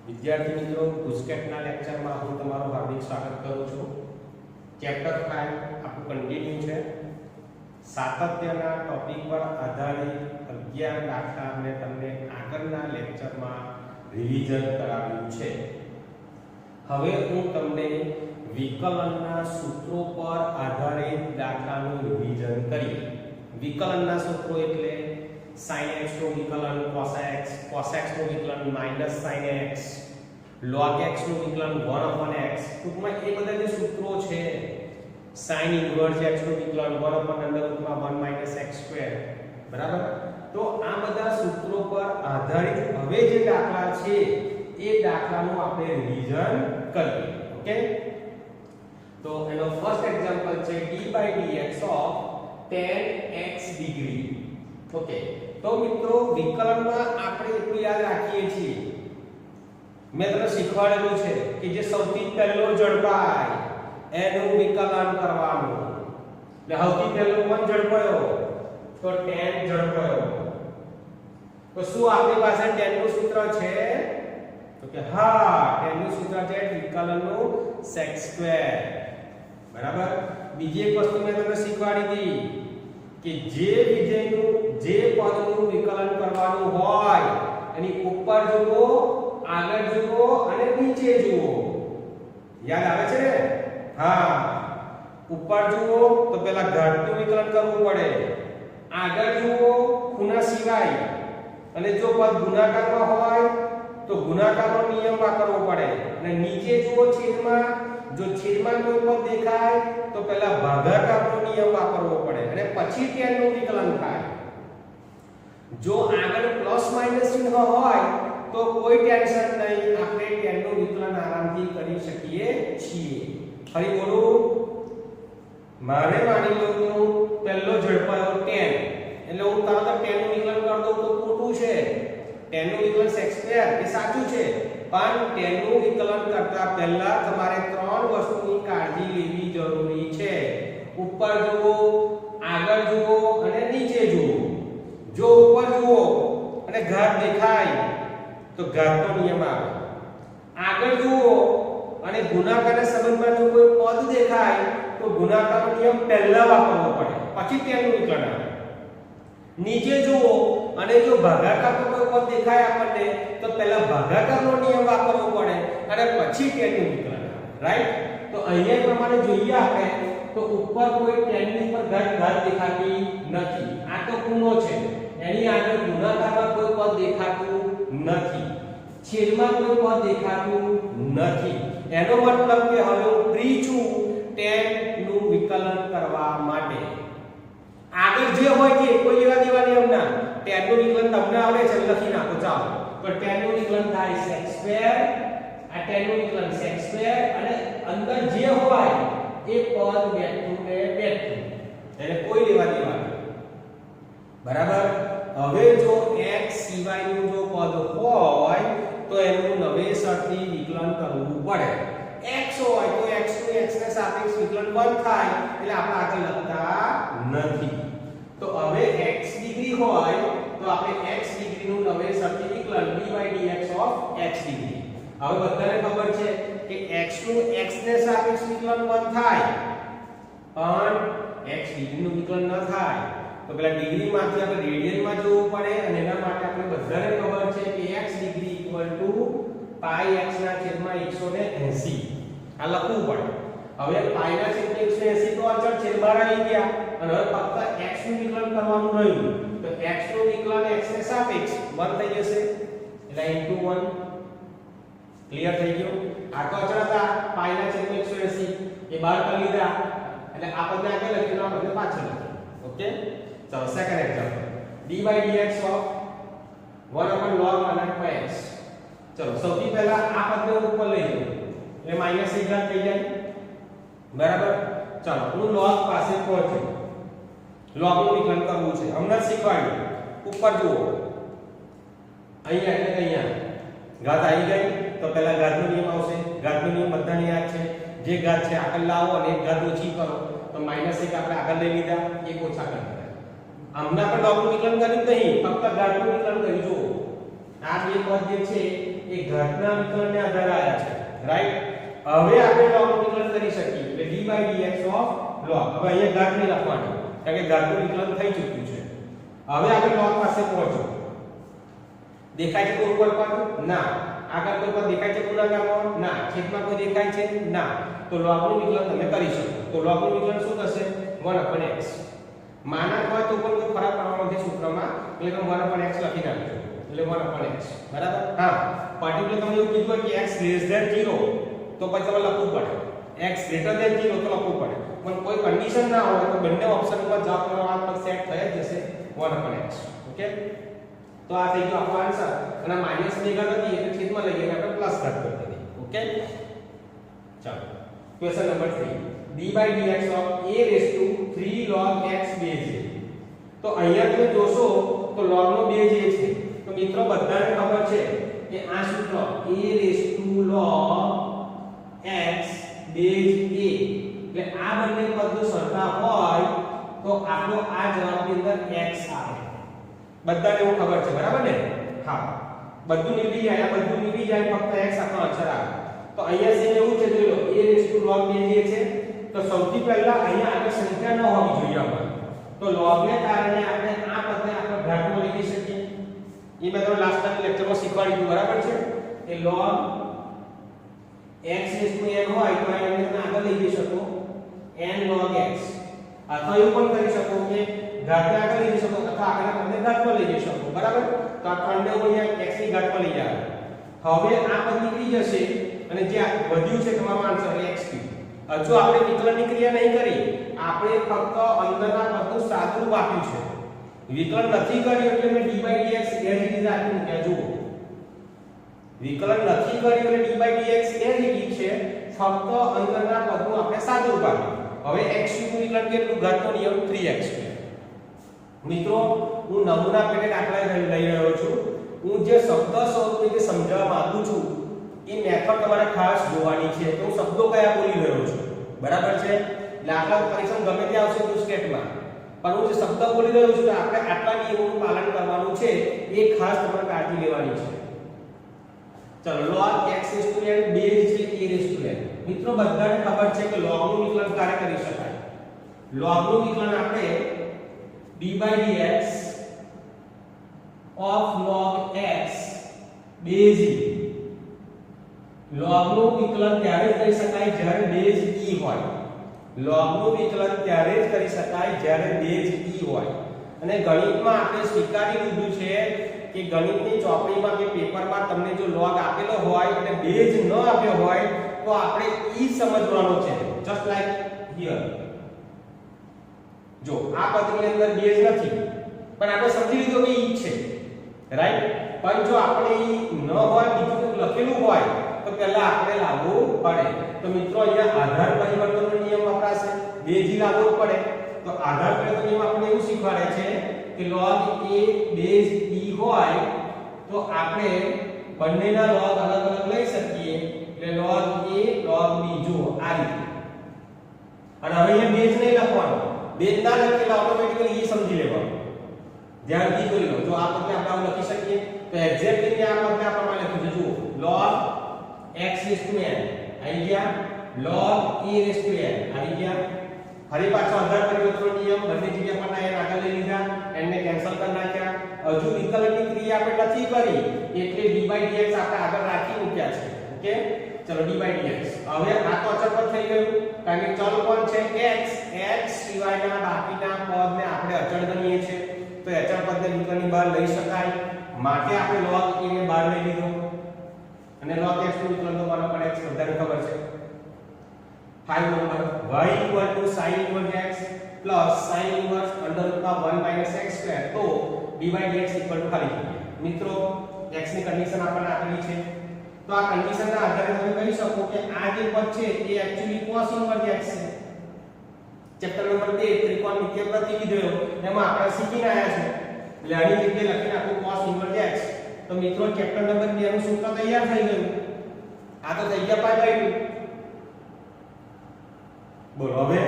વિદ્યાર્થી મિત્રો, ગુજકેટના લેક્ચરમાં હું તમારું હાર્દિક સ્વાગત કરું છું. ચેપ્ટર 5 આપણું કન્ટિન્યુ છે. સાતત્યના ટોપિક પર આધારિત 11 દાખલા મેં તમને આગળના લેક્ચરમાં રિવિઝન કરાવ્યું છે. હવે હું તમને વિકલનના સૂત્રો પર આધારિત દાખલાનું રિવિઝન કરીએ. વિકલનના સૂત્રો એટલે sin x નું વિકલન cos x, cos x નું વિકલન minus sin x, log x નું વિકલન 1/x. ટૂંકમાં એ બધા જે સૂત્રો છે, sin inverse x નું વિકલન 1/√1 x², બરાબર. તો આ બધા સૂત્રો પર આધારિત હવે જે દાખલા છે એ દાખલાનું આપણે રિવિઝન કરીએ. ઓકે, તો એનો ફર્સ્ટ એક્ઝામ્પલ છે d/dx of tan x degree. Okay, તો મિત્રો વિકલનમાં આપણે એટલું યાદ રાખીએ છીએ, મેં તમને શીખવાડેલું છે કે જે સૌથી પહેલો ઝડપાય એનું વિકલન કરવાનું. એટલે સૌથી પહેલો કોણ ઝડપાયો? તો tan ઝડપાયો. તો શું આપણી પાસે tan નું સૂત્ર છે? તો કે હા, tan નું સૂત્ર છે વિકલનનું sec². બરાબર. બીજી એક વસ્તુ મેં તમને શીખવાડી હતી કે જે વિધેયનું જે પદનું વિકલન કરવાનું હોય એની ઉપર જુઓ, આગળ જુઓ અને નીચે જુઓ. યાદ આવે છે ને? હા, ઉપર જુઓ તો પહેલા ઘાતનું વિકલન કરવું પડે, આગળ જુઓ ખૂણા સિવાય, અને જો પદ ગુણાકારમાં હોય તો ગુણાકારનો નિયમ વાપરવો પડે, અને નીચે જુઓ છેદમાં, જો છેદમાં કોઈ પદ દેખાય તો પહેલા ભાગાકારનો નિયમ વાપરવો પડે અને પછી tan નું વિકલન થાય. જો આગળ પ્લસ માઈનસ ચિહ્ન હોય તો કોઈ ટેન્શન નહીં, આપણે tan નું વિકલન આરામથી કરી શકીએ છીએ. ફરી બોલું, મારે માની લો કે હું પહેલો ઝડપાયો tan, એટલે હું તરત જ tan નું વિકલન કરી દઉં તો ખોટું છે. tan નું વિકલન sec² એ સાચું છે, પણ tan નું વિકલન કરતા પહેલા તમારે ત્રણ વસ્તુની કાળજી લેવી જરૂરી છે. ઉપર જુઓ, આગળ જુઓ અને નીચે જુઓ. જો ઉપર જુઓ અને ઘાત દેખાય તો ઘાતનો નિયમ આવે, આગળ જુઓ અને ગુણાકારના સંબંધમાં જો કોઈ પદ દેખાય તો ગુણાકારનો નિયમ પહેલા વાપરવો પડે, પછી tan નું વિકલન આવે. નીચે જુઓ અને જો ભાગાકારનો કોઈ પદ દેખાય આપણને તો પહેલા ભાગાકારનો નિયમ વાપરવો પડે અને પછી tan નું વિકલન આવે. રાઈટ? તો અહીંયા પ્રમાણે જોઈએ આપણે તો ઉપર કોઈ tan ની ઉપર ઘાત દેખાતી નથી. આ તો ખૂણો છે, એની આગળ ગુણાકારમાં કોઈ પદ દેખાતું નથી, છેદમાં કોઈ પદ દેખાતું નથી. એનો મતલબ કે હવે હું ફ્રી છું tan નું વિકલન કરવા માટે. આગળ જે હોય તે કોઈ લેવા દેવા નિયમ ના. tan નું વિકલન તમને આવડે છે, લખી નાખો ચાલો. તો tan નું વિકલન થાય sec², આ tan નું વિકલન sec² અને અંદર જે હોય એ પદ બેઠું ને બેઠું, એને કોઈ લેવા દેવા નહીં. બરાબર. હવે જો x સિવાયનું જો પદ હોય તો એનું નવેસરથી વિકલન કરવું પડે. x હોય તો x નું x ને સાપેક્ષ વિકલન બંધ થાય, એટલે આપણે આગળ લખતા નથી. તો હવે x ડિગ્રી હોય તો આપણે x ડિગ્રીનું નવેસરથી વિકલન d/dx of x ડિગ્રી. હવે બધાને ખબર છે કે x નું x ને સાપેક્ષ વિકલન બંધ થાય, પણ x ડિગ્રીનું વિકલન ન થાય. તો પેલા ડિગ્રીમાંથી આપણે રેડિયનમાં જવું પડે, અને એના માટે આપણે બધાને ખબર છે કે x ડિગ્રી πx/180. આ લખવું પડે. હવે π/180 તો અચળ છે, બહાર આવી ગયા, અને હવે ફક્ત x નું વિકલન કરવાનું રહ્યું. તો x નું વિકલન x ને સાપેક્ષ 1 થઈ જશે, એટલે * 1. ક્લિયર થઈ ગયું? આ તો અચળ હતા π/180, એ બહાર કરી લીધા, એટલે આ પદને આગળ લખ્યું, આ પદને પાછળ લખ્યું. ઓકે, ચલો second example d/dx of 1/log1/x. ચલો સૌથી પહેલા આ પદને ઉપર લઈ જાઓ, એટલે માઈનસ એક ઘાત થઈ જાય. બરાબર. ચલો હું log પાસે પહોંચ્યો, log નું વિકલન કરવું છે, હમણાં શીખવાડ્યું. ઉપર જુઓ, અહીંયા એટલે અહીંયા ઘાત આવી ગઈ તો પહેલા ઘાતનો નિયમ આવશે. ઘાતનો નિયમ બધાને યાદ છે, જે ઘાત છે આગળ લાવો અને એક ઘાત ઓછી કરો. તો -1 આપણે આગળ લઈ લીધા, એક ઓછા કરી દીધા. હમણાં પણ log નું વિકલન કર્યું નહીં, ફક્ત ઘાતનું વિકલન કર્યું. જો આ બે પદ જે છે એ ઘાતના વિકલનને આધારે આવ્યા છે, રાઈટ? હવે આપણે logનું વિકલન કરી શકીએ એટલે d/dx ઓફ log. હવે અહીંયા ઘાત નહીં લખવાની કારણ કે ઘાતનું વિકલન થઈ ચૂક્યું છે. હવે આપણે log પાસે પહોંચો. દેખાય છે કોઈ ઉપર પર? ના. આગળ કોઈ પર દેખાય છે ગુણાકારમાં? ના. છેદમાં કોઈ દેખાય છે? ના. તો logનું વિકલન તમે કરી શકો. તો logનું વિકલન શું થશે? 1/x. માનક હોય તો પણ કોઈ ફરક પડવાનો નથી સૂત્રમાં, એટલે તમે 1/x લખી નાખજો. એટલે 1/x. બરાબર? હા. પર્ટિક્યુલર તમને એવું કીધું હોય કે x <0 તો પછી તમારે લખવું પડે. x <0 તો લખવું પડે. પણ કોઈ કન્ડિશન ના હોય તો બંને ઓપ્શનમાં જવાબ તમારો આ પર સેટ થઈ જ જશે 1/x. ઓકે? તો આ થઈ ગયો આપણો આન્સર. અને માઈનસ ની ઘાત હતી એટલે છેદમાં લઈ ગયા આપણે પ્લસ ઘાત કરી દીધી. ઓકે? ચાલો. Question number 3. d/dx of a raised to 3 log x base a. તો અહીંયા તમે જોશો તો log નો બેઝ a છે. તો મિત્રો બધાને ખબર છે કે આ સૂત્ર a raised to log x base a. એટલે આ બંને પદ જો સરખા હોય તો આપણો આ જવાબની અંદર x આવે. બધાને એવું ખબર છે, બરાબર ને? હા. બધું નીકળી જાય, આ બધું નીકળી જાય, ફક્ત x આપણો આન્સર આવે. તો અહીંયા સેમ એવું છે, જોઈ લો a raised to log base a છે. તો સૌથી પહેલા અહીંયા આગળ સંખ્યા ન હોવી જોઈએ આપણે. તો log ને કારણે આપણે આ પદને આપણે ઘાતમાં લઈ શકીએ. એ મેં તમને લાસ્ટ ટાઈમ લેક્ચરમાં શીખવાડી દીધું, બરાબર છે? કે log x raised to n હોય તો એને તમે આગળ લઈ જઈ શકો n log x. અથવા એવું પણ કરી શકો કે ઘાતને આગળ લઈ જઈ શકો અથવા આગળના પદને ઘાતમાં લઈ જઈ શકો, બરાબર? તો આ ખંડને અહીંયા x ની ઘાતમાં લઈ જાય. હવે આ પદ નીકળી જશે અને જે વધ્યું છે તમારો આન્સર x3. હજુ આપણે વિકલનની ક્રિયા નહીં કરી, આપણે ફક્ત અંદરના પદનું સાદુરૂપ આપ્યું છે. વિકલન નથી કર્યું એટલે મેં d/dx એ જ રીતે આપ્યું મૂક્યા. જુઓ, વિકલન નથી કર્યું એટલે d/dx એ જ રીતે છે, ફક્ત અંદરના પદનું આપણે સાદુરૂપ આપ્યું. હવે x3 નું વિકલન કેટલું? ઘાતનો નિયમ 3x2. મિત્રો હું નમૂના પેટે દાખલા લઈ રહ્યો છું. હું જે શબ્દ સ્વરૂપે સમજાવવા માંગુ છું એ મેથડ તમારે ખાસ જોવાની છે. તો હું શબ્દો કયા બોલી રહ્યો છું, બરાબર છે? દાખલા પરીક્ષણ ગમે તે આવશે તો સ્ટેટમાં, પણ હું જે શબ્દ બોલી રહ્યો છું આપણે આટલા નિયમોનું પાલન કરવાનું છે એ ખાસ તમારે કાળજી લેવાની છે. ચલો, log x raised to n base છે a raised to n. મિત્રો બધાને ખબર છે કે log નું વિકલન ક્યારે કરી શકાય. log નું વિકલન આપણે d/dx of log x base e. log નું વિકલન ત્યારે જ કરી શકાય જ્યારે બેઝ e હોય. log નું વિકલન ત્યારે જ કરી શકાય જ્યારે બેઝ e હોય. અને ગણિતમાં આપણે સ્વીકારી લીધું છે કે ગણિતની ચોપડીમાં કે પેપરમાં તમને જો log આપેલો હોય અને બેઝ ન આપ્યો હોય તો આપણે e સમજવાનો છે. Just like here. જો આ પદની અંદર બેઝ નથી પણ આપણે સમજી લીધું કે e છે, રાઈટ? પણ જો આપણે e ન હોય, બીજું કંઈક લખેલું હોય તો પહેલા આપણે લાવવું પડે. તો મિત્રો અહીંયા આધાર પરિવર્તનનો નિયમ વપરાશે, બેઝ લાવવું પડે. તો આધાર પરિવર્તન નિયમ આપણે એવું શીખવાડે છે કે log a બેઝ e હોય તો આપણે બંનેના log અલગ અલગ લઈ શકીએ. એટલે log a log b જો આ રીતે. અને હવે અહીંયા બેઝ નહીં લખવાનો. બેઝ ના લખેલા ઓટોમેટિકલી e સમજી લેવાનું. ધ્યાનથી જોઈ લો. જો આ પદને આપણે લખી શકીએ તો એક્ઝેક્ટલી આ પદને આપણે લખ્યું છે. જુઓ, log x raised to n આવી ગયા, log a raised to n આવી ગયા. ફરી પાછો આધાર પરિવર્તનનો નિયમ, બંને જગ્યા પર n આગળ લઈ લીધા, n ને કેન્સલ કરી નાખ્યા. હજુ વિકલનની ક્રિયા આપણે નથી કરી એટલે d/dx આપણે આગળ રાખી મૂક્યા છે. ઓકે? ચલો, d/dx. હવે આ તો અચળ પદ થઈ ગયું કારણ કે ચલ કોણ છે? x. x સિવાયના બાકીના પદને આપણે અચળ ગણીએ છીએ. તો અચળ પદને વિકલનની બહાર લઈ શકાય, માટે આપણે log a ને બહાર લઈ લીધો. અને log x નું વિકલન તો મારો પણ x બધાને ખબર છે. 5 number y sin inverse x sin inverse √1 - x². તો d/dx ખાલી જગ્યા. મિત્રો x ની કન્ડિશન આપણને આપેલી છે. તો આ કન્ડિશનના આધારે તમે કહી શકો કે આ જે પદ છે એ એક્ચ્યુઅલી cos inverse x છે. ચેપ્ટર નંબર 2 ત્રિકોણ નિત્ય પ્રતિવિધેયો એમાં આપણે શીખીને આવ્યા છે. એટલે આની જગ્યાએ લખી નાખો cos inverse x. તો મિત્રો ચેપ્ટર નંબર 2 નું સૂત્ર તૈયાર થઈ ગયું. આ તો થઈ ગયા પાઈ બાય 2. બોલો, હવે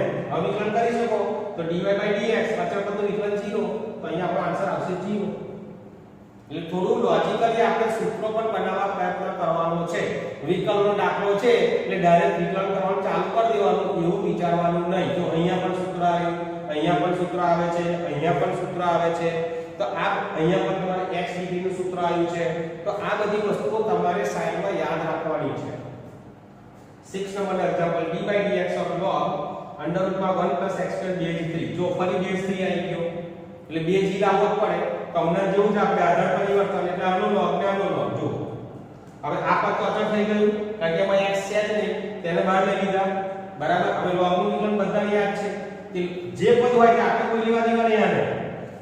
વિકલન કરી શકો તો dy/dx અચળ પદનું વિકલન 0. તો અહીંયા આપણો આન્સર આવશે 0. એટલે થોડું લોજિકલી આપણે સૂત્રો પણ બનાવવા પ્રયત્ન છે, વિકલનો દાખલો છે એટલે ડાયરેક્ટ વિકલન કરવાનું ચાલુ કરી દેવાનું, એવું વિચારવાનું નહીં. જો અહીંયા પણ સૂત્ર આવ્યું, અહીંયા પણ સૂત્ર આવે છે, અહીંયા પણ સૂત્ર આવે છે, તો આ અહીંયા પણ તમારે x ડિગ્રી નું સૂત્ર આવ્યું છે. તો આ બધી વસ્તુઓ તમારે સાઈડમાં યાદ રાખવાની છે. 6 નંબરનો example d/dx of log √1 + x² base 3. જો ફરી બેઝ 3 આવી ગયો એટલે બેઝ ઈ લાવવો જ પડે. તો હમણાં જેવું જ આપણે આધાર પરિવર્તન એટલે આનો log ને આનો log. જો હવે આ પદ તો અચળ થઈ ગયું કારણ કે એમાં x છે જ નહીં, તેને બહાર લઈ લીધા, બરાબર. હવે log નું વિકલન બધાને યાદ છે કે જે પદ હોય તે આપણે કોઈ લેવા દેવા નહીં આને,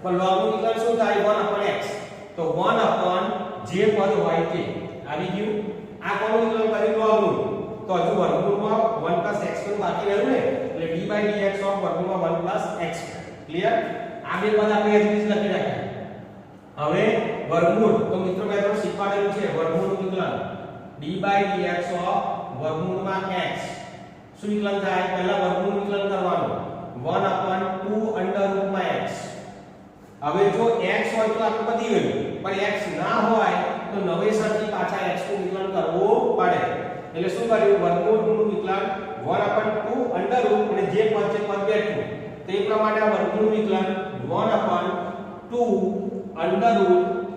પણ log નું વિકલન શું થાય 1/x. તો 1/ જે પદ હોય તે આવી ગયું. આ કોનું વિકલન કર્યું log નું, તો હજુ વર્ગમૂળમાં 1 + x² બાકી રહ્યું ને, એટલે d/dx of વર્ગમૂળમાં 1 + x². ક્લિયર? આ બે પદ આપણે એ જ રીતે લખી નાખ્યા. હવે વર્ગમૂળ તો મિત્રો મેં તમને શીખવાડેલું છે વર્ગમૂળનું વિકલન d/dx of વર્ગમૂળમાં x. શું વિકલન થાય? પહેલા વર્ગમૂળનું વિકલન કરવાનું 1/2 √x. હવે જો x હોય તો આપણે પતી ગયું, પણ x ના હોય તો નવેસરથી પાછા x નું વિકલન કરવું પડે. એટલે શું કર્યું? વર્ગમૂળનું વિકલન 1/2 અને જે પદ છે પદ બેઠું તે પ્રમાણે આ વર્ગમૂળનું વિકલન 1/2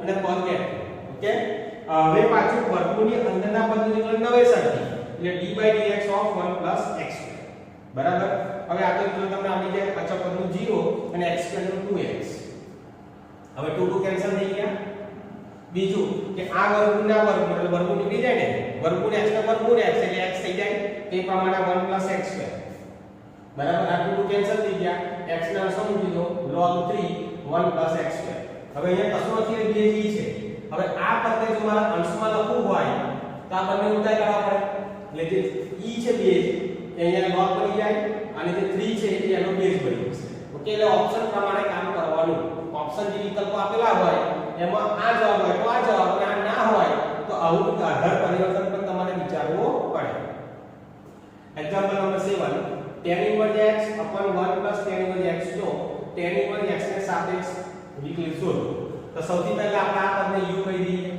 અને પદ બેઠું. ઓકે. હવે પાછું વર્ગમૂળની અંદરના પદનું વિકલન નવેસરથી એટલે d/dx of 1 + x². બરાબર. હવે આ તો વિકલન તમને આવી જાય અચળ પદનું 0 અને x² નું 2x. હવે 2 કેન્સલ થઈ ગયા. બીજું કે આ વર્ગમૂળના વર્ગમૂળ એટલે વર્ગમૂળ નીકળી જાય ને, વર્ગમૂળ x ના વર્ગમૂળ x એટલે x થઈ જાય તે પ્રમાણે 1 + x². બરાબર. આ 2 કેન્સલ થઈ ગયા. x ના શું મૂકી દો log 3 1 + x². હવે અહીંયા કશું નથી એટલે બેઝ ઈ છે. હવે આ પદને જો મારા અંશમાં લખવું હોય તો આ બંને ઉલટા કરવા પડે, એટલે જે ઈ છે બેઝ એ અહીંયા log બની જાય અને જે 3 છે એ એનો બેઝ બની જશે. ઓકે. એટલે ઓપ્શન પ્રમાણે કામ કરવાનું. ઓપ્શન જે વિકલ્પો આપેલા હોય એમાં આ જવાબ હોય તો આ જવાબ, અને આ ના હોય તો આવું આધાર પરિવર્તન પણ તમારે વિચારવું પડે. Example number 7 tan 1x upon 1 + tan 1x. જો tan 1x ને સાપેક્ષ વિકલિત શોધો તો સૌથી પહેલા આપણે આ પદને u કહી દઈએ.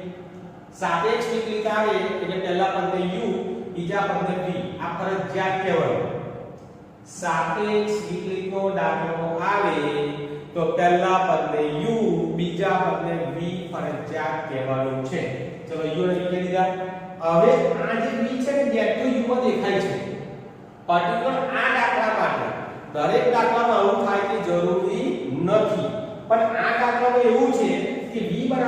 સાપેક્ષ વિકલિત આવે એટલે પહેલા પદને u, બીજા પદને v. આ ફરજિયાત કહેવાનું. સાપેક્ષ વિકલિતનો દાખલો આવે તો પહેલા પદને u, બીજા પદને v ફરજિયાત કહેવાનું છે. ચલો u ને લખી દીધા. હવે આ જે v છે ને બેઠું u માં દેખાય છે. પર્ટિક્યુલર આ દાખલા માટે દરેક દાખલામાં આવું થાય તે જરૂરી નથી, પણ આ દાખલામાં એવું છે કે v tan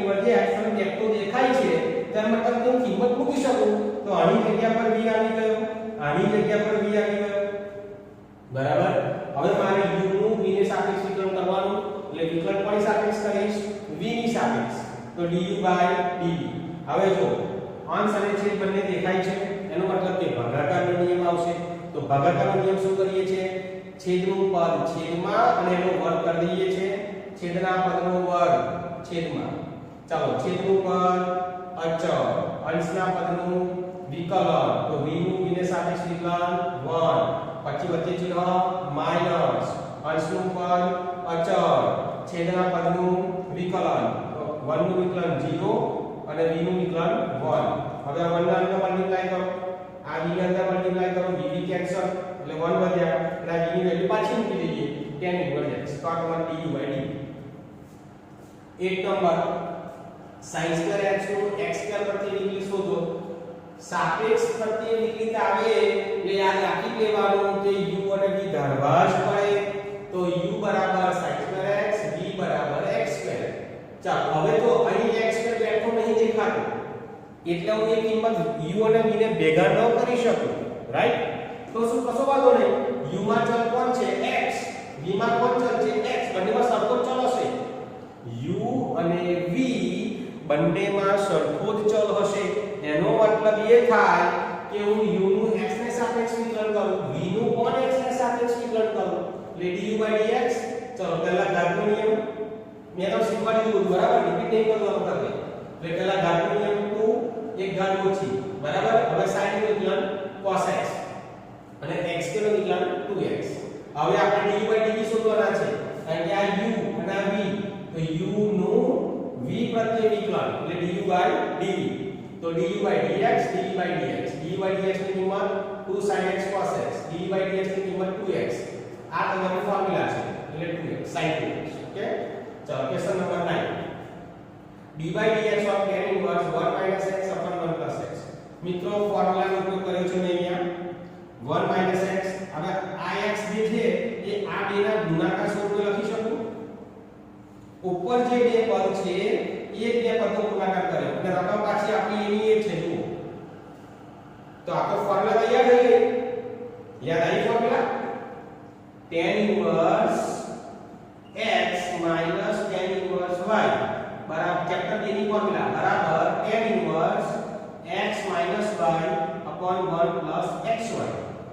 1x અને બેઠું દેખાય છે તેનો મતલબ હું કિંમત મૂકી શકું. તો આની જગ્યા પર v આવી ગયો, આની જગ્યા પર v આવી ગયો. બરાબર. હવે મારે u નું v ને સાપેક્ષ વિકલન કરવાનું, એટલે વિકલન કોની સાપેક્ષ કરીશ? v ની સાપેક્ષ. તો du/dv. હવે જો અંશ અને છેદ બંને દેખાય છે એનો મતલબ કે ભાગાકારનો નિયમ આવશે. તો ભાગાકારનો નિયમ શું કરીએ છીએ? છેદનું પદ છેદમાં અને એનો વર્ગ કરી દઈએ છીએ. છેદના પદનો વર્ગ છેદમાં. ચાલો છેદનું પદ અચળ, અંશના પદનું વિકલન. તો v નું v ને સાપેક્ષ વિકલન 1, પછી વચ્ચે ચિહ્ન માઈનસ, અંશનું પદ અચળ, છેદના પદનું વિકલન. તો 1 નું વિકલન 0 અને v નું વિકલન 1. હવે આ 1 ના અંદર મલ્ટીપ્લાય કરો, આ v ની અંદર મલ્ટીપ્લાય કરો, v કેન્સલ એટલે 1 વધ્યા અને આ v ની વેલ્યુ પાછી મૂકી દઈએ tan 1x. તો આ તમારું du/dv. 8 નંબર sin²x નું x² પરથી વિકલિત શોધો. સાપેક્ષ પરથી વિકલિત આવે એટલે યાદ રાખી લેવાનું કે u અને v ધારવા જ પડે. તો u sin²x, v x². ચાલો હવે તો અહીં x² બેઠો નહીં દેખાતો એટલે હું એ કિંમત u અને v ને ભેગા ન કરી શકું, રાઈટ? તો શું કશો વાંધો નહીં, u માં ચલ કોણ છે? x, v માં કોણ ચલ છે? x. બંનેમાં સરખો જ ચલ હશે. u અને v બંનેમાં સરખો જ ચલ હશે. એનો મતલબ એ થાય કે હું u નું x ને સાપેક્ષ વિકલન કરું, v નું પણ x ને સાપેક્ષ વિકલન કરું, એટલે du/dx. ચલો પહેલા ઘાતનો નિયમ મેં તો શીખવાડી દીધું, બરાબર? રિપીટ નહીં કરવાનું તમે. એટલે પહેલા ઘાતનો નિયમ 2 એક ઘાત ઓછી, બરાબર? હવે sin નું વિકલન cos x અને x નું વિકલન 2x. હવે આપણે du/dv શોધવાના છે કારણ કે આ u અને આ v. તો u નું v પ્રત્યે વિકલન એટલે du/dv. તો du by dx du by dx ની કિંમત 2 sin x cos x du by dx ની કિંમત 2x આ તમારું ફોર્મ્યુલા છે એટલે 2x sin 2x ઓકે ચલો question number 9 d by dx of tan inverse 1 minus x upon 1 plus x મિત્રો ફોર્મ્યુલાનો ઉપયોગ કર્યો છે મેં અહીંયા 1 minus x હવે આ x જે છે એ આ બેના ગુણાકાર સ્વરૂપે લખી શકું ઉપર જે બે પદ છે એ બે પદનો ગુણાકાર કર્યો અને રકમ પાછી આપણી એની એ છે જુઓ તો આ તો ફોર્મ્યુલા તૈયાર થઈ ગઈ યાદ આવી formula tan inverse x minus tan inverse y बराबर चैप्टर 2 ની ફોર્મ્યુલા બરાબર tan inverse x minus y upon 1 plus xy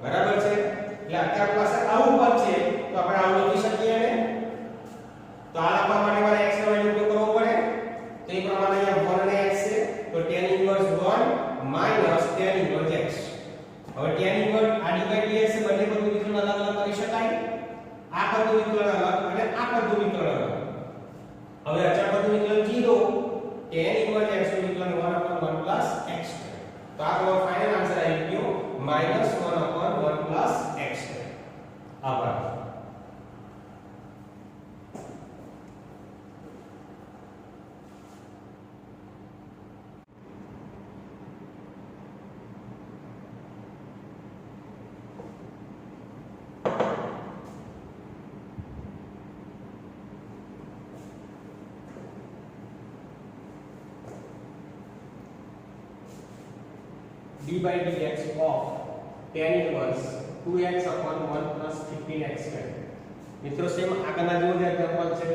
બરાબર છે એટલે અત્યારે પાસે આવું પદ છે તો આપણે આવું લખી શકીએ ને તો આ લખવા માટે મારે x નો વેલ્યુ ઉપયોગ કરવો પડે તો એ પ્રમાણે અહીંયા 1 અને x છે તો tan inverse 1 minus tan inverse x હવે tan inverse આ ડિવાઇડ dx છે બંને પદનું વિકલન અલગ અલગ કરી શકાય આ પદનું વિકલન અલગ અને આ પદનું વિકલન અલગ હવે અચળ પદનું વિકલન 0 tan inverse x નું વિકલન 1 upon 1 plus x તો આ તમારો ફાઇનલ આન્સર આવી ગયો -1 upon 1 plus x આભાર d by dx of tan inverse 2x upon 1 plus 15x square મિત્રો સેમ આગળના જેવો જ એક્ઝામ્પલ છે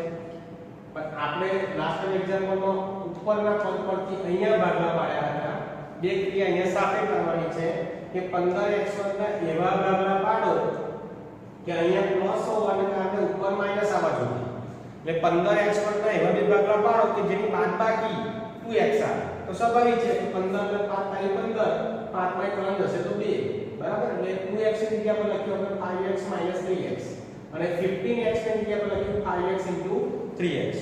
પણ આપણે લાસ્ટ એક્ઝામ્પલમાં ઉપરના પદ પરથી અહીંયા ભાગલા પાડ્યા હતા બે ક્રિયા અહીંયા સાથે કરવાની છે કે 15x1 ના એવા ભાગલા પાડો કે અહીંયા પ્લસ હોવાને કારણે ઉપર માઈનસ આવવા જોઈએ એટલે 15x1 ના એવા બે ભાગલા પાડો કે જેની બાદબાકી 2x આવે તો સ્વાભાવિક છે કે 15 ને 5 તારી 15 5 બાય 3 જશે તો 2 બરાબર એટલે 2x ની જગ્યા પર લખ્યું આપણે 5x 3x અને 15x ની જગ્યા પર લખ્યું 5x 3x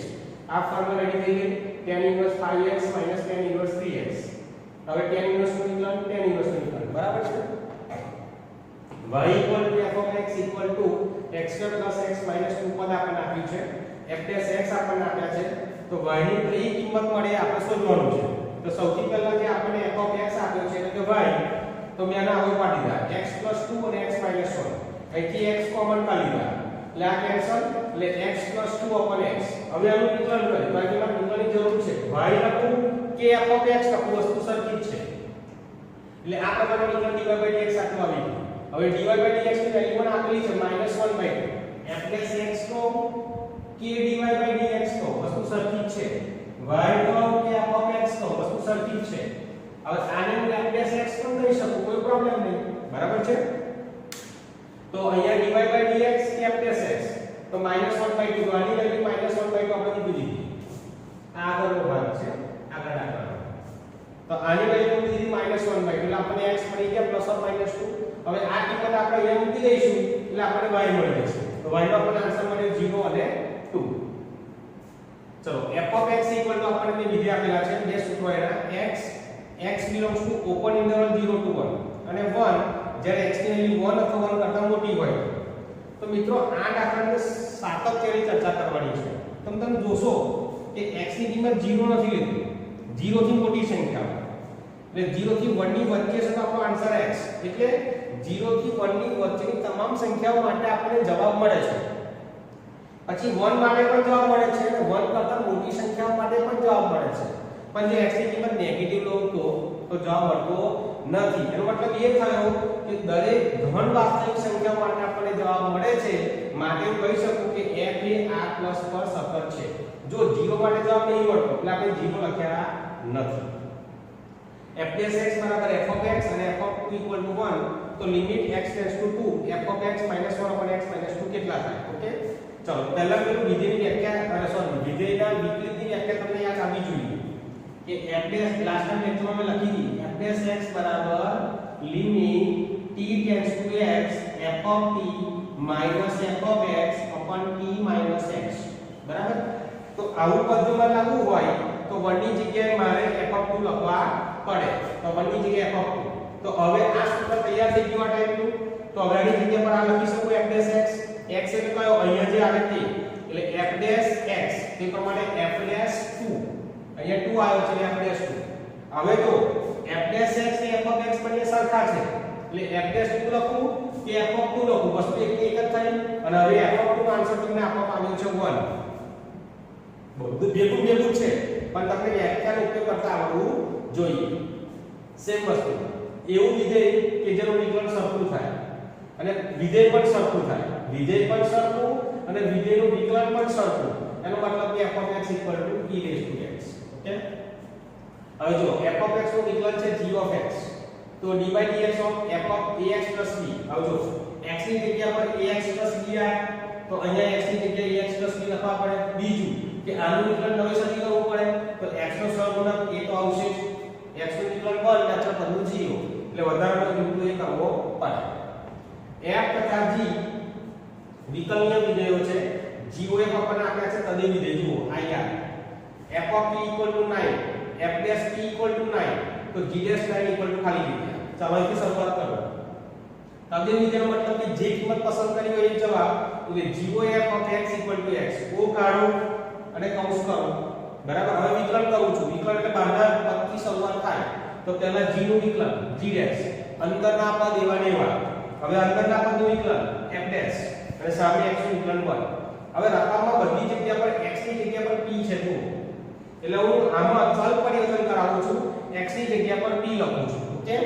આ ફોર્મ્યુલા રેડી થઈ ગઈ tan inverse 5x tan inverse 3x હવે tan inverse નું વિકલન tan inverse નું વિકલન બરાબર છે y f(x) x2 + x - 2 પદ આપણને આપ્યું છે f' આપણને આપ્યા છે તો y ની કઈ કિંમત મળે આપણે શોધવાનું છે તો સૌથી પહેલા જે આપણને f(x) આપ્યો છે એટલે કે y તો મેં આના હવે પાડી દીધા x + 2 અને x - 1 અહીંથી x કોમન કાઢી લીધા એટલે આ કેન્સલ એટલે x + 2 upon x હવે આનું વિકલન કરીએ બાકી માં વિકલનની જરૂર છે y લખું કે f(x) લખું વસ્તુ સરખી જ છે એટલે આ પ્રમાણે વિકલન dy/dx આટલું આવી ગયું હવે dy/dx ની વેલ્યુ પણ આપેલી છે -1/2 f(x) નો કે dy/dx નો વસ્તુ સરખી જ છે y નો કે f(x) નો વસ્તુ સરખી જ છે હવે આને હું f(x) પણ કહી શકું કોઈ પ્રોબ્લેમ નહીં બરાબર છે તો અહીંયા dy/dx કે f(x) તો -1/2 તો આની વેલ્યુ -1/2 આપણે કીધી દીધી આ આગળનો ભાગ છે આગળ તો આની વેલ્યુ કીધી -1/2 એટલે આપણને x મળી ગયા +or -2 હવે આ કિંમત આપણે અહીંયા મૂકી દઈશું એટલે આપણને y મળી જશે તો y નો આપણને આન્સર મળ્યો 0 અને 2 ચલો f(x) આપણને બે વિધિ આપેલા છે બે સૂત્રો એના x belongs to open interval 0 to 1 અને 1 જ્યારે x ની વેલ્યુ 1 અથવા 1 કરતા મોટી હોય તો મિત્રો આ દાખલાની સાતત્યની ચર્ચા કરવાની છે તમે જોશો કે x ની કિંમત 0 નથી લીધી 0 થી મોટી સંખ્યા એટલે 0 થી 1 ની વચ્ચે છે તો આપણો આન્સર x એટલે 0 થી 1 ની વચ્ચેની તમામ સંખ્યાઓ માટે આપણને જવાબ મળે છે પછી 1 માટે પણ જવાબ મળે છે અને 1 કરતા મોટી સંખ્યાઓ માટે પણ જવાબ મળે છે પણ જે x ની કિંમત નેગેટિવ લઉં તો જવાબ મળતો નથી એનો મતલબ એ થયો કે દરેક ધન વાસ્તવિક સંખ્યા માટે આપણને જવાબ મળે છે માટે હું કહી શકું કે f એ r પ્લસ પર સતત છે જો 0 માટે જવાબ નહીં મળતો એટલે આપણે 0 લખ્યા નથી f(x) બરાબર f(x) અને f(2) 1 તો લિમિટ x → 2 f(x) - 1/x - 2 કેટલા થાય ઓકે ચલો પહેલા પેલું વિધેયની વ્યાખ્યા સોરી વિધેયના વિકલિતની વ્યાખ્યા તમને યાદ આવવી જોઈએ કે f' લાસ્ટ ટાઈમ લેક્ચરમાં મેં લખી હતી f(x) બરાબર limit t → x f(t) - f(x) t - x બરાબર તો આવું પદ જો લાગુ હોય તો 1 ની જગ્યાએ મારે f(2) લખવા પડે તો 1 ની જગ્યાએ f(2) તો હવે આ સૂત્ર તૈયાર થઈ ગયું આ ટાઈપનું તો હવે આની જગ્યા પર આ લખી શકું f'(x) x એટલે કયો અહીંયા જે આવે તે એટલે f'(x) તે પ્રમાણે f'(2) અહીંયા 2 આવ્યો છે f'(2) હવે તો f'(x) ને f(x) બંને સરખા છે એટલે f'(2) લખું કે f(2) લખું વસ્તુ એક જ થઈ અને હવે f(2) નો આન્સર તમને આપવામાં આવ્યો છે 1 બધું ભેગું છે પણ તમને વ્યાખ્યાનો ઉપયોગ કરતા આવડવું જોઈએ સેમ વસ્તુ એવું વિધેય કે જેનું વિકલન સરખું થાય અને વિધેય પણ સરખું થાય વિધેય પણ સરખું અને વિધેયનું વિકલન પણ સરખું એનો મતલબ કે f(x) = e⁻x ઓકે હવે જો f(x) નું વિકલન છે g(x) તો d/dx of f(ax + b) હવે જો x ની જગ્યા પર ax + b આ તો અહીંયા x ની જગ્યાએ ax + b લખવા પડે બીજું કે આનું વિકલન નવેસરથી કરવું પડે તો x નો સહગુણક એ તો આવશે જ x નું વિકલન 1 એટલે અચળ પદનું 0 એટલે વધારાનો બિંદુ એ કરવો પડે f તથા g વિકલનીય વિધેયો છે g ઓ આપણને આપ્યા છે તદે વિધેય જુઓ આયા f (p) = 9 f'(p) = 9 તો g'9 = ખાલી જગ્યા ચાલો અહીંથી શરૂઆત કરો તદે વિધેયનો મતલબ કે જે કિંમત પસંદ કરી હોય એ જવાબ એટલે g(f(x) = x ઓ કાઢો અને કૌંસ કરો બરાબર હવે વિકલન કરું છું વિકલન એટલે બહારના પદથી શરૂઆત થાય તો પહેલા g નું વિકલન g' અંદરના પદ એવા ને એવા હવે અંદરના પદનું વિકલન f' અને સામે x નું વિકલન 1 હવે રકમમાં બધી જગ્યા પર x ની જગ્યા પર p છે જુઓ એટલે હું આમાં ચલ પરિવર્તન કરાવું છું x ની જગ્યા પર p લખું છું ઓકે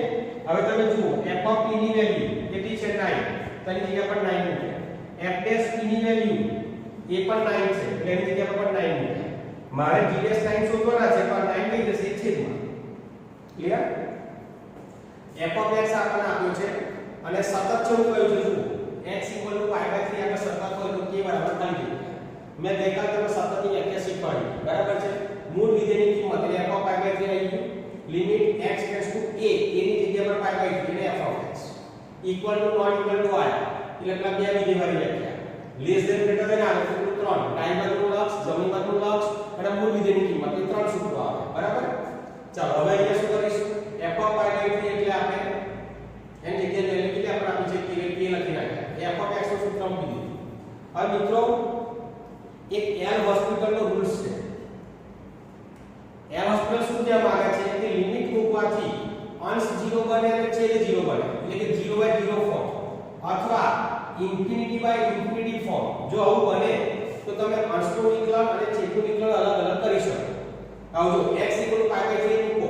હવે તમે જુઓ f(p) ની વેલ્યુ કેટલી છે 9 તેની જગ્યા પર 9 મૂક્યા f'(p) ની વેલ્યુ એ પણ 9 છે એટલે એની જગ્યા પર 9 મૂક્યા મારે g'9 શોધવાના છે પણ 9 કઈ જશે છેદમાં ક્લિયર f(x) આપણને આપ્યું છે અને સતત છે હું કહ્યું છું x = π/3 આપણે સતત હોય તો k બરાબર ખાલી જગ્યા મેં ગઈકાલ તમને સતતની વ્યાખ્યા શીખવાડી બરાબર છે મૂળ વિધેયની કિંમત એટલે f(π/3) આવી ગયું લિમિટ x → a ની જગ્યા પર π/3 એટલે f(x) equal to not equal to y એટલે પેલા બે વિધેય વાળી વ્યાખ્યા લેસ ધેન ગ્રેટર ધેન આવે તો 3 ડાબી બાજુનું લક્ષ જમણી બાજુનું લક્ષ અને મૂળ વિધેયની કિંમત એ ત્રણ સૂત્રો આવે બરાબર ચાલો હવે અહીંયા શું કરીશું f(π/3) એટલે આપણે એની જગ્યાએ વેલ્યુ કેટલી આપણે આપી છે કે લખી નાખ્યા f(x) નું સૂત્ર મૂકી દીધું હવે મિત્રો એક એલ હોસ્પિટલનો રૂલ્સ છે એલ હોસ્પિટલ શું કહેવા માંગે છે કે લિમિટ મૂકવાથી અંશ 0 બને અને છેદ 0 બને એટલે કે 0/0 ફોર્મ અથવા ∞/∞ ફોર્મ જો આવું બને તો તમે અંશનું વિકલન અને છેદનું વિકલન અલગ અલગ કરી શકો આવો જો x = π/3 મૂકો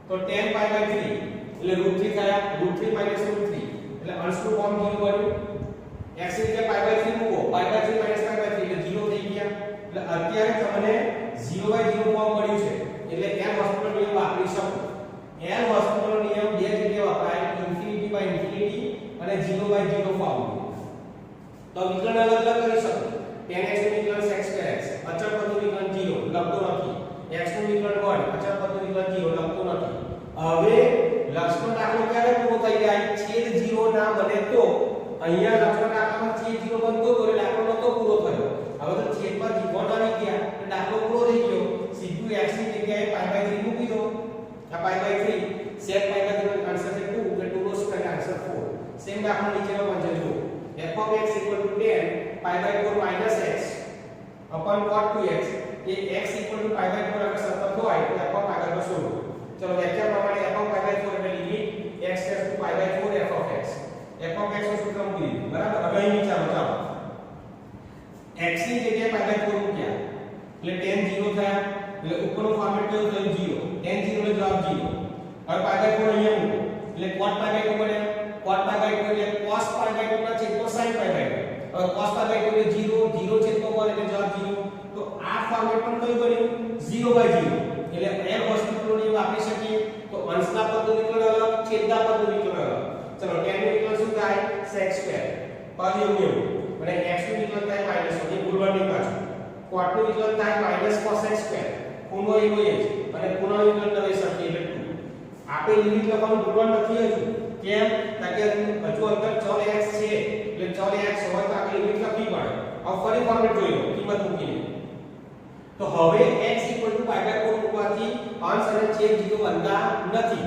તો tan π/3 એટલે √3 થયા √3 - √3 એટલે અંશનું ફોર્મ 0 બન્યું x ની જગ્યાએ π/3 મૂકો π/3 - π/3 એટલે 0 થઈ ગયા એટલે અત્યારે તમને 0/0 ફોર્મ મળ્યું છે એટલે એલ હોસ્પિટલ નિયમ વાપરી શકો એલ હોસ્પિટલ નિયમ બે જગ્યાએ વપરાય ∞/∞ અને 0/0 ફોર્મ તો વિકલન અલગ અલગ કરી શકો tan x નું વિકલન sec2x અચળ પદનું વિકલન 0 લખતો નથી x નું વિકલન 1 અચળ પદનું વિકલન 0 લખતો નથી હવે લક્ષનો દાખલો ક્યારે પૂરો થઈ જાય છેદ 0 ના બને તો અહીંયા લક્ષનો દાખલામાં છેદ 0 બનતો તો એટલે દાખલો નતો પૂરો થયો હવે તો છેદમાં ત્રિકોણ આવી ગયા એટલે દાખલો પૂરો થઈ ગયો સીધું x ની જગ્યાએ π/3 મૂકી દો આ π/3 sec π/3 નો આન્સર છે 2 એટલે 2 નો સ્ક્વેર આન્સર 4 સેમ દાખલો નીચેનો પણ છે જો f(x) = 10 π/4 - x upon cot 2x એ x = π/4 આપણે સતત હોય તો f આગળ શોધો ચલો વ્યાખ્યા પ્રમાણે f(π/4) એટલે લિમિટ x → π/4 f(x) f(x) નું સૂત્ર મૂકી દીધું બરાબર હવે અહીં વિચારો ચાલો x ની જગ્યાએ π/4 મૂક્યા એટલે tan 0 થયા એટલે ઉપરનું ફોર્મેટ કેવું થયું 0 tan 0 નો જવાબ 0 હવે π/4 અહીંયા મૂકો એટલે cot π/2 બને cot π/2 એટલે cos π/2 ના છેદમાં sin π/2 હવે cos π/2 એટલે 0 0 છેદમાં 1 એટલે જવાબ 0 તો આ ફોર્મેટ પણ કયું બન્યું 0/0 એટલે એલ હોસ્પિટલનો નિયમ વાપરી શકીએ તો અંશના પદનું વિકલન અલગ છેદના પદનું વિકલન અલગ ચલો tan નું વિકલન શું થાય sec2 પદ એવું અને x નું વિકલન થાય -1 એ ભૂલવાની પાછું cot નું વિકલન થાય -cos x2 ખૂણો એવો જ અને ખૂણાનું વિકલન નવેસરથી એટલે 2 આપણે લિમિટ લખવાનું ભૂલવાનું નથી હજુ કેમ કે હજુ અંદર ચલ x છે એટલે ચલ x હોય તો આપણે લિમિટ લખવી પડે હવે ફરી ફોર્મેટ જોઈ લો કિંમત મૂકીને તો હવે x = π/4 મૂકવાથી અંશ અને છેદ 0 બનતા નથી.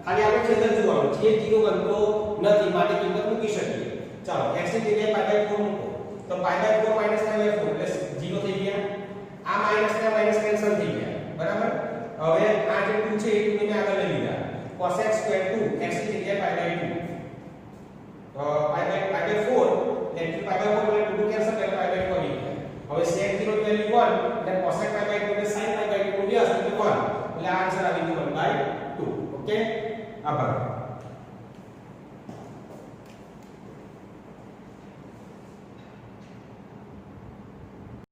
ખાલી આપણે છેદ જ જોવાનું, છેદ 0 બનતો નથી માટે કિંમત મૂકી શકીએ. ચાલો x ની જગ્યાએ π/4 મૂકો તો π/4 - π/4 એટલે 0 થઈ ગયા. આ માઈનસ ના માઈનસ કેન્સલ થઈ ગયા, બરાબર. હવે આ જે 2 છે એ 2 ને આગળ લઈ લીધા. cos x ² 2 x ની જગ્યાએ π/2 π/4 એટલે π/4 એટલે 2 કેન્સલ એટલે π/2 પડી ગયા. હવે sec 0 ની વેલ્યુ 1 અને cosec π/2 એટલે sin π/2 નું વ્યસ્ત એટલે 1 એટલે આ આન્સર આવી ગયો 1/2. ઓકે, આભાર.